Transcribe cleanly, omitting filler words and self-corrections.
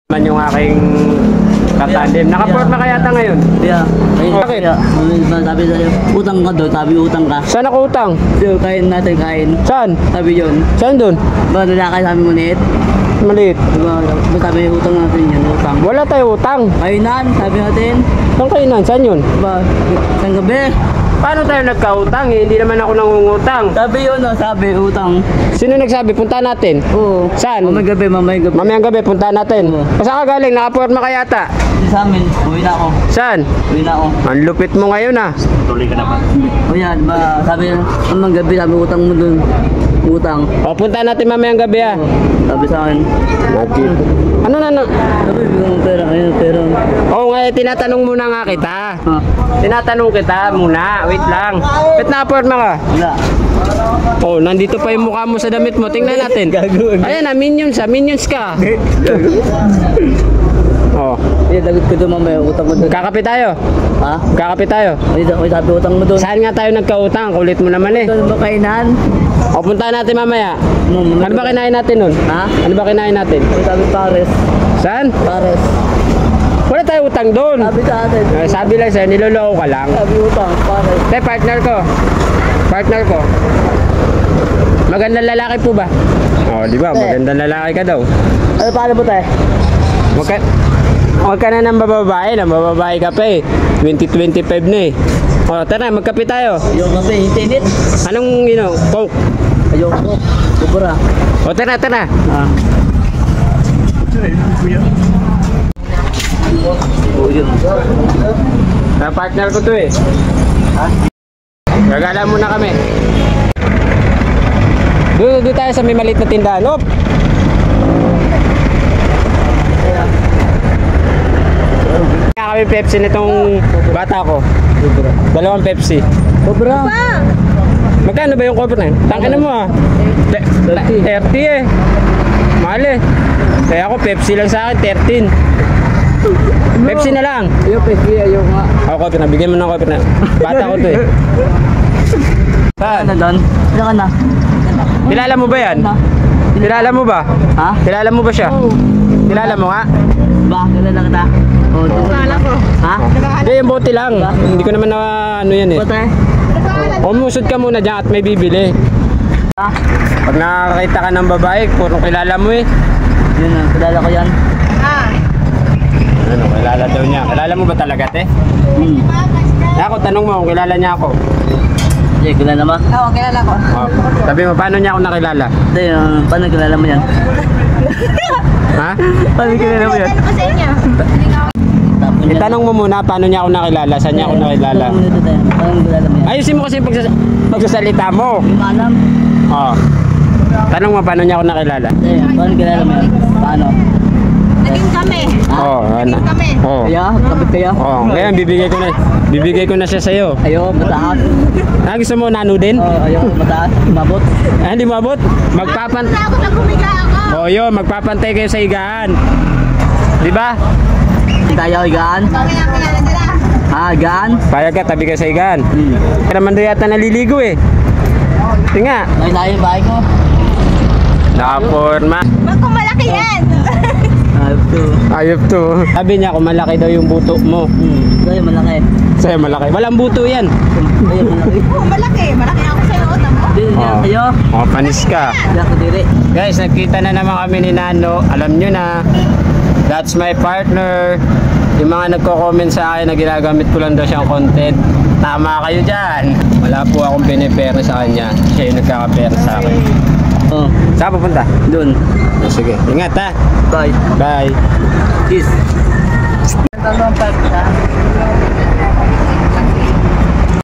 Man yung aking katandem. Naka-port na kaya ata ngayon? Yeah. Bakit? Sabi sa'yo, utang ka doon, sabi utang ka. Saan ako utang? So, kain natin, kain. Saan? Sabi yun. Saan dun? Ba, nalakay sabi mo nit? Maliit. Diba, sabi utang natin yan, utang. Wala tayo utang. Kainan, sabi natin. Saan kainan? Saan yun? Diba, isang gabi. Paano tayo nagkautang eh? Hindi naman ako nangungutang. Sabi yun, sabi, utang. Sino nagsabi? Punta natin. Oo. Saan? Mamayang gabi, mamayang gabi. Mamayang gabi, punta natin. Oo. Saan ka galing? Naka-port na kaya ata? Sa amin, uwi na ako. Saan? Uwi na ako. Ang lupit mo ngayon ah. Tuloy ka naman. O yan, ba, sabi, mamayang gabi, sabi utang mo dun. Utang. O, punta natin mamayang gabi ah. Sabi sa akin. Bakit? Ano na? Sabi, bigyan mo pera, ayun, pera. Oo nga, tinatanong muna nga kita. Ha? Tinatanong kita muna. Wait lang. Ba't naka-port na ka? Wala. Oh, nandito pa yung mukha mo sa damit mo. Tingnan natin. Ayan na, minions ah. Minions ka. Oh. Eh, lagot ko doon mamaya, utang mo doon. Kakape tayo. Ha? Kakape tayo. Ay, sabi utang mo doon. Saan nga tayo nagkautang? Kulit mo naman eh. Doon ba kainan? O, punta natin mamaya. Ano ba kinain natin nun? Ha? Ano ba kinain natin? Ay, sabi pares. Saan? Pares. Wala tayo utang doon. Sabi sa atin. Sabi lang sa'yo, niloloko ka lang. Sabi utang, pares. Te, partner ko. Partner ko. Magandang lalaki po ba? Oh, di ba? Magandang lalaki ka daw. Ano paano mo tayo? Huwag ka na ng bababae. Nang bababae ka pa eh. 2025 na eh. O, tara, magkape tayo. Ayoko kape, init. Anong, Coke? Ayoko. Kubura. O, tara. Ah. Oh, yun. Na partner ko to eh. Ha? Gagala muna kami. Doon tayo sa may maliit na tindahan. Op! Kaya kami Pepsi nitong bata ko. 2 Pepsi. Kubura. Magkano ba yung cover na yun? Tangin na mo ah. 30 eh. Mahal eh. Kaya ako Pepsi lang sa akin, 13. Pepsi na lang. Ayoko, Pepsi, ayoko nga. Ako cover na, bigyan mo ng cover na. Bata ko to eh. Ano doon? Ano ka na? Kilala mo ba yan? Kilala mo ba? Ha? Kilala mo ba siya? Kilala mo nga? Ba, kilala kita. Oh, kilala ko. Ha? Hindi, yung bote lang. Hindi ko naman na ano yan eh. Bate? Umusod ka muna dyan at may bibili. Ha? Pag nakakita ka ng babae, purong kilala mo eh. Yun na, kilala ko yan. Ano, kilala daw niya. Kilala mo ba talaga te? Ako, tanong mo kung kilala niya ako. Hindi, kilala mo? Oo, kilala ko. Oh, sabi mo, paano niya ako nakilala? Hindi, paano kilala mo yan? Ha? Paano kilala mo yan? Ano pa sa inyo? Itanong mo muna, paano niya ako nakilala? Saan niya ako nakilala? Paano kilala mo yan? Ayusin mo kasi yung pagsasalita mo. Hindi mo alam? Oh. Tanong mo, paano niya ako nakilala? Hindi, paano kilala mo yan? Paano? Naging kami. Oh, ano? Kami. Oh. Kaya? Kapit kaya? Oh, ngayon bibigay ko na siya sa iyo. Ayoko, mataas. Gusto mo nano din? Oo, ayoko, mataas. Mabot. Hindi mo abot? Takot na gumiga ako. Oh, yun, magpapantay kayo sa higaan. Di ba? Hindi tayo higaan. Kami ang kilala nila. Ha, higaan? Payag ka, tabi ka sa higaan. Kaya naman doon yata naliligo eh. Tinga. May tayo yung bahay ko. Nakaporma. Wag kung malaki yan. Ayop to. Ayop to. Sabi niya kung malaki daw yung buto mo. Sa'yo malaki. Sa'yo malaki. Walang buto yan. Sa'yo malaki. Oo, malaki. Malaki ako sa'yo. Utam mo. Hindi, Oh. sa'yo. Oh, panis ka. Hindi ako diri. Guys, nagkita na naman kami ni Nano. Alam nyo na, that's my partner. Yung mga nagko-comment sa akin na ginagamit ko lang daw siyang content. Tama kayo dyan. Wala po akong pinipera sa kanya. Siya yung nagkakapera sa akin. Oh, Saan pupunta? doon. Oh, sige, ingat ha. Bye. Bye. Kiss.